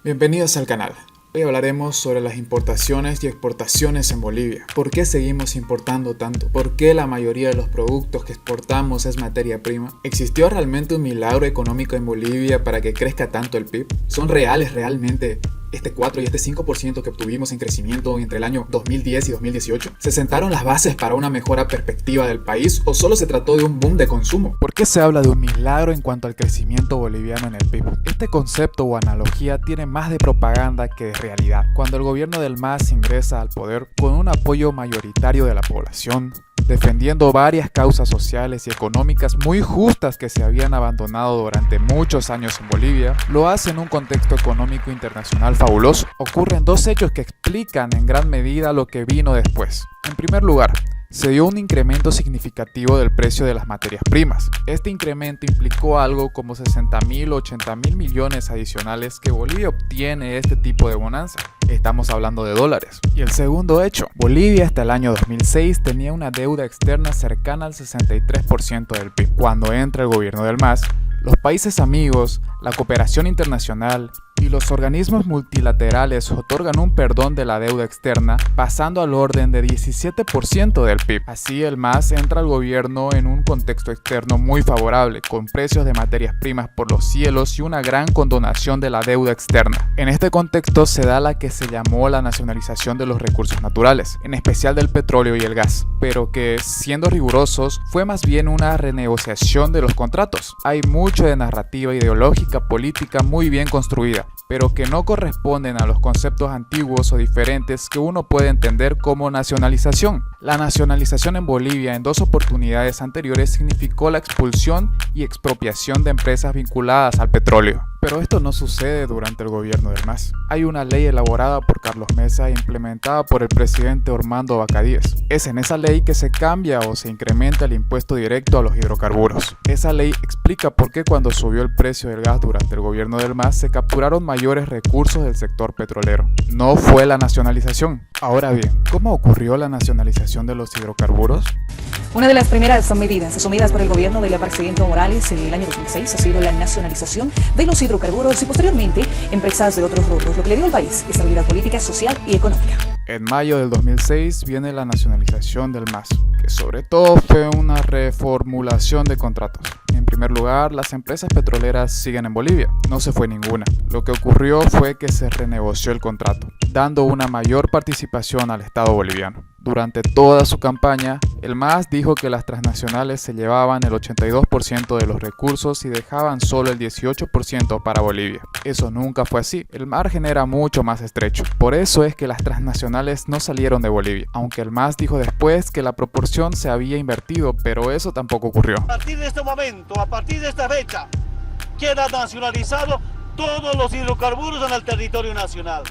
Bienvenidos al canal. Hoy hablaremos sobre las importaciones y exportaciones en Bolivia. ¿Por qué seguimos importando tanto? ¿Por qué la mayoría de los productos que exportamos es materia prima? ¿Existió realmente un milagro económico en Bolivia para que crezca tanto el PIB? ¿Son reales realmente este 4 y este 5% que obtuvimos en crecimiento entre el año 2010 y 2018? ¿Se sentaron las bases para una mejora perspectiva del país o solo se trató de un boom de consumo? ¿Por qué se habla de un milagro en cuanto al crecimiento boliviano en el PIB? Este concepto o analogía tiene más de propaganda que de realidad. Cuando el gobierno del MAS ingresa al poder con un apoyo mayoritario de la población, defendiendo varias causas sociales y económicas muy justas que se habían abandonado durante muchos años en Bolivia, lo hace en un contexto económico internacional fabuloso. Ocurren dos hechos que explican en gran medida lo que vino después. En primer lugar, se dio un incremento significativo del precio de las materias primas. Este incremento implicó algo como 60.000 o 80.000 millones adicionales que Bolivia obtiene de este tipo de bonanza. Estamos hablando de dólares. Y el segundo hecho, Bolivia hasta el año 2006 tenía una deuda externa cercana al 63% del PIB. Cuando entra el gobierno del MAS, los países amigos, la cooperación internacional y los organismos multilaterales otorgan un perdón de la deuda externa, pasando al orden de 17% del PIB. Así, el MAS entra al gobierno en un contexto externo muy favorable, con precios de materias primas por los cielos y una gran condonación de la deuda externa. En este contexto se da la que se llamó la nacionalización de los recursos naturales, en especial del petróleo y el gas, pero que, siendo rigurosos, fue más bien una renegociación de los contratos. Hay mucho de narrativa ideológica política muy bien construida, pero que no corresponden a los conceptos antiguos o diferentes que uno puede entender como nacionalización. La nacionalización en Bolivia en dos oportunidades anteriores significó la expulsión y expropiación de empresas vinculadas al petróleo. Pero esto no sucede durante el gobierno del MAS. Hay una ley elaborada por Carlos Mesa e implementada por el presidente Ormando Vacadíez. Es en esa ley que se cambia o se incrementa el impuesto directo a los hidrocarburos. Esa ley explica por qué cuando subió el precio del gas durante el gobierno del MAS se capturaron mayores recursos del sector petrolero. No fue la nacionalización. Ahora bien, ¿cómo ocurrió la nacionalización de los hidrocarburos? Una de las primeras medidas asumidas por el gobierno del presidente Morales en el año 2006 ha sido la nacionalización de los hidrocarburos y posteriormente empresas de otros rubros, lo que le dio al país estabilidad política, social y económica. En mayo del 2006 viene la nacionalización del MAS, que sobre todo fue una reformulación de contratos. En primer lugar, las empresas petroleras siguen en Bolivia, no se fue ninguna. Lo que ocurrió fue que se renegoció el contrato, dando una mayor participación al Estado boliviano. Durante toda su campaña, el MAS dijo que las transnacionales se llevaban el 82% de los recursos y dejaban solo el 18% para Bolivia. Eso nunca fue así, el margen era mucho más estrecho. Por eso es que las transnacionales no salieron de Bolivia, aunque el MAS dijo después que la proporción se había invertido, pero eso tampoco ocurrió. A partir de este momento, a partir de esta fecha, queda nacionalizado todos los hidrocarburos en el territorio nacional.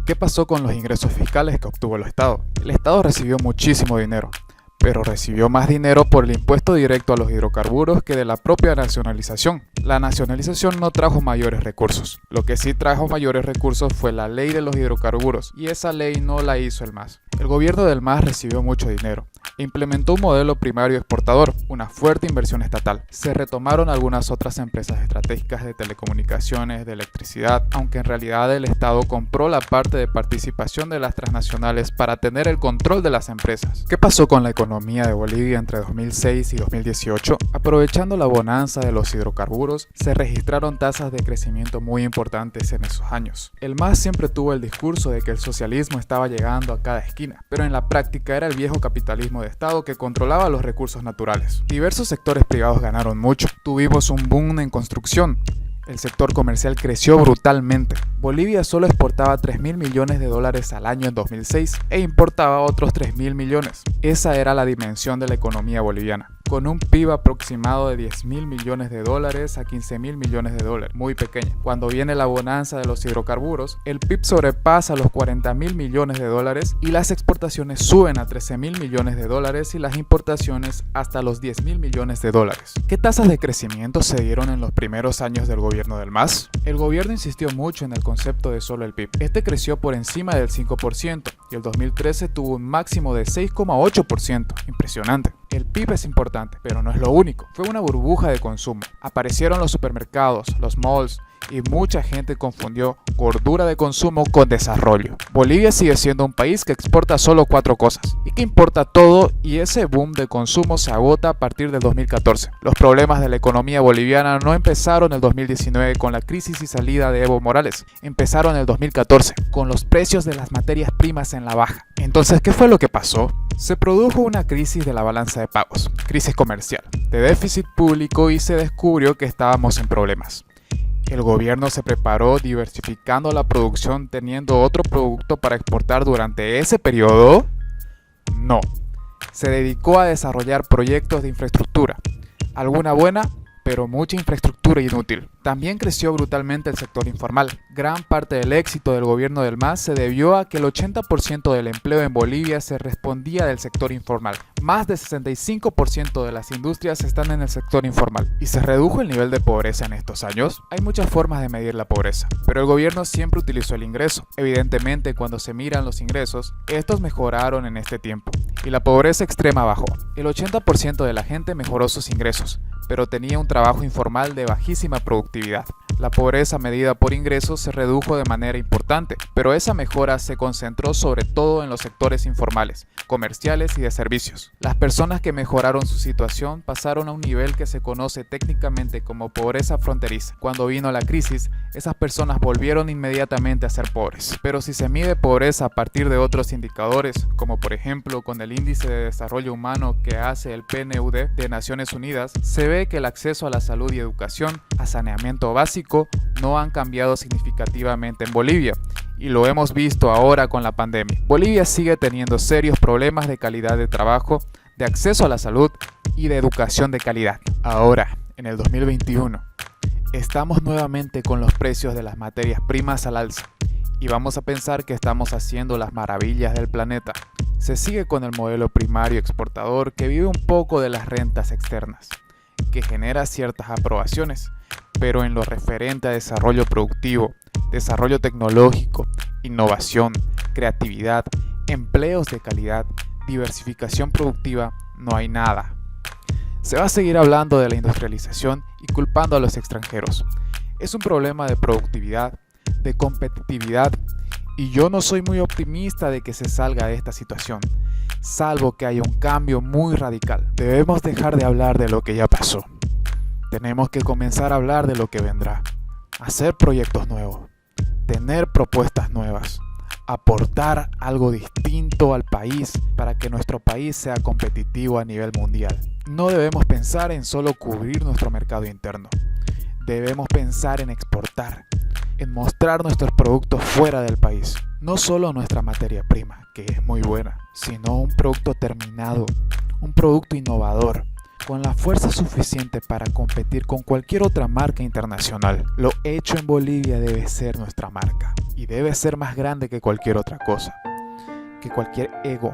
¿Qué pasó con los ingresos fiscales que obtuvo el Estado? El Estado recibió muchísimo dinero, pero recibió más dinero por el impuesto directo a los hidrocarburos que de la propia nacionalización. La nacionalización no trajo mayores recursos. Lo que sí trajo mayores recursos fue la ley de los hidrocarburos, y esa ley no la hizo el MAS. El gobierno del MAS recibió mucho dinero. Implementó un modelo primario exportador, una fuerte inversión estatal. Se retomaron algunas otras empresas estratégicas de telecomunicaciones, de electricidad, aunque en realidad el Estado compró la parte de participación de las transnacionales para tener el control de las empresas. ¿Qué pasó con la economía de Bolivia entre 2006 y 2018? Aprovechando la bonanza de los hidrocarburos, se registraron tasas de crecimiento muy importantes en esos años. El MAS siempre tuvo el discurso de que el socialismo estaba llegando a cada esquina, pero en la práctica era el viejo capitalismo de Estado que controlaba los recursos naturales. Diversos sectores privados ganaron mucho. Tuvimos un boom en construcción. El sector comercial creció brutalmente. Bolivia solo exportaba 3.000 millones de dólares al año en 2006 e importaba otros 3.000 millones. Esa era la dimensión de la economía boliviana, con un PIB aproximado de 10.000 millones de dólares a 15.000 millones de dólares, muy pequeña. Cuando viene la bonanza de los hidrocarburos, el PIB sobrepasa los 40.000 millones de dólares y las exportaciones suben a 13.000 millones de dólares y las importaciones hasta los 10.000 millones de dólares. ¿Qué tasas de crecimiento se dieron en los primeros años del gobierno del MAS? El gobierno insistió mucho en el concepto de solo el PIB. Este creció por encima del 5% y el 2013 tuvo un máximo de 6,8%. Impresionante. El PIB es importante, pero no es lo único. Fue una burbuja de consumo. Aparecieron los supermercados, los malls, y mucha gente confundió gordura de consumo con desarrollo. Bolivia sigue siendo un país que exporta solo 4 cosas y que importa todo, y ese boom de consumo se agota a partir del 2014. Los problemas de la economía boliviana no empezaron en el 2019 con la crisis y salida de Evo Morales. Empezaron en el 2014 con los precios de las materias primas en la baja. Entonces, ¿qué fue lo que pasó? Se produjo una crisis de la balanza de pagos, crisis comercial, de déficit público, y se descubrió que estábamos en problemas. El gobierno se preparó diversificando la producción, teniendo otro producto para exportar durante ese periodo. No, se dedicó a desarrollar proyectos de infraestructura, alguna buena, pero mucha infraestructura inútil. También creció brutalmente el sector informal. Gran parte del éxito del gobierno del MAS se debió a que el 80% del empleo en Bolivia se respondía del sector informal. Más del 65% de las industrias están en el sector informal. ¿Y se redujo el nivel de pobreza en estos años? Hay muchas formas de medir la pobreza, pero el gobierno siempre utilizó el ingreso. Evidentemente, cuando se miran los ingresos, estos mejoraron en este tiempo, y la pobreza extrema bajó. El 80% de la gente mejoró sus ingresos, pero tenía un trabajo informal de bajísima productividad. La pobreza medida por ingresos se redujo de manera importante, pero esa mejora se concentró sobre todo en los sectores informales, comerciales y de servicios. Las personas que mejoraron su situación pasaron a un nivel que se conoce técnicamente como pobreza fronteriza. Cuando vino la crisis, esas personas volvieron inmediatamente a ser pobres. Pero si se mide pobreza a partir de otros indicadores, como por ejemplo con el índice de desarrollo humano que hace el PNUD de Naciones Unidas, se ve que el acceso a la salud y educación, a saneamiento básico, no han cambiado significativamente en Bolivia, y lo hemos visto ahora con la pandemia. Bolivia sigue teniendo serios problemas de calidad de trabajo, de acceso a la salud y de educación de calidad. Ahora, en el 2021, estamos nuevamente con los precios de las materias primas al alza, y vamos a pensar que estamos haciendo las maravillas del planeta. Se sigue con el modelo primario exportador que vive un poco de las rentas externas, que genera ciertas aprobaciones, pero en lo referente a desarrollo productivo, desarrollo tecnológico, innovación, creatividad, empleos de calidad, diversificación productiva, no hay nada. Se va a seguir hablando de la industrialización y culpando a los extranjeros. Es un problema de productividad, de competitividad, y yo no soy muy optimista de que se salga de esta situación, salvo que haya un cambio muy radical. Debemos dejar de hablar de lo que ya pasó. Tenemos que comenzar a hablar de lo que vendrá, hacer proyectos nuevos, tener propuestas nuevas, aportar algo distinto al país para que nuestro país sea competitivo a nivel mundial. No debemos pensar en solo cubrir nuestro mercado interno. Debemos pensar en exportar, en mostrar nuestros productos fuera del país. No solo nuestra materia prima, que es muy buena, sino un producto terminado, un producto innovador, con la fuerza suficiente para competir con cualquier otra marca internacional. Lo hecho en Bolivia debe ser nuestra marca, y debe ser más grande que cualquier otra cosa, que cualquier ego,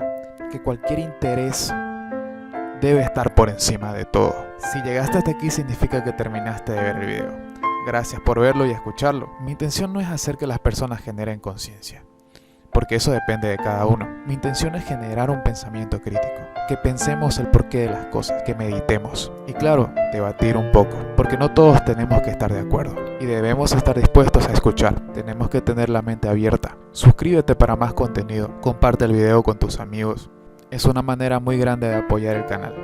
que cualquier interés. Debe estar por encima de todo. Si llegaste hasta aquí significa que terminaste de ver el video. Gracias por verlo y escucharlo. Mi intención no es hacer que las personas generen conciencia, porque eso depende de cada uno. Mi intención es generar un pensamiento crítico, que pensemos el porqué de las cosas, que meditemos y claro, debatir un poco, porque no todos tenemos que estar de acuerdo y debemos estar dispuestos a escuchar. Tenemos que tener la mente abierta. Suscríbete para más contenido, comparte el video con tus amigos. Es una manera muy grande de apoyar el canal.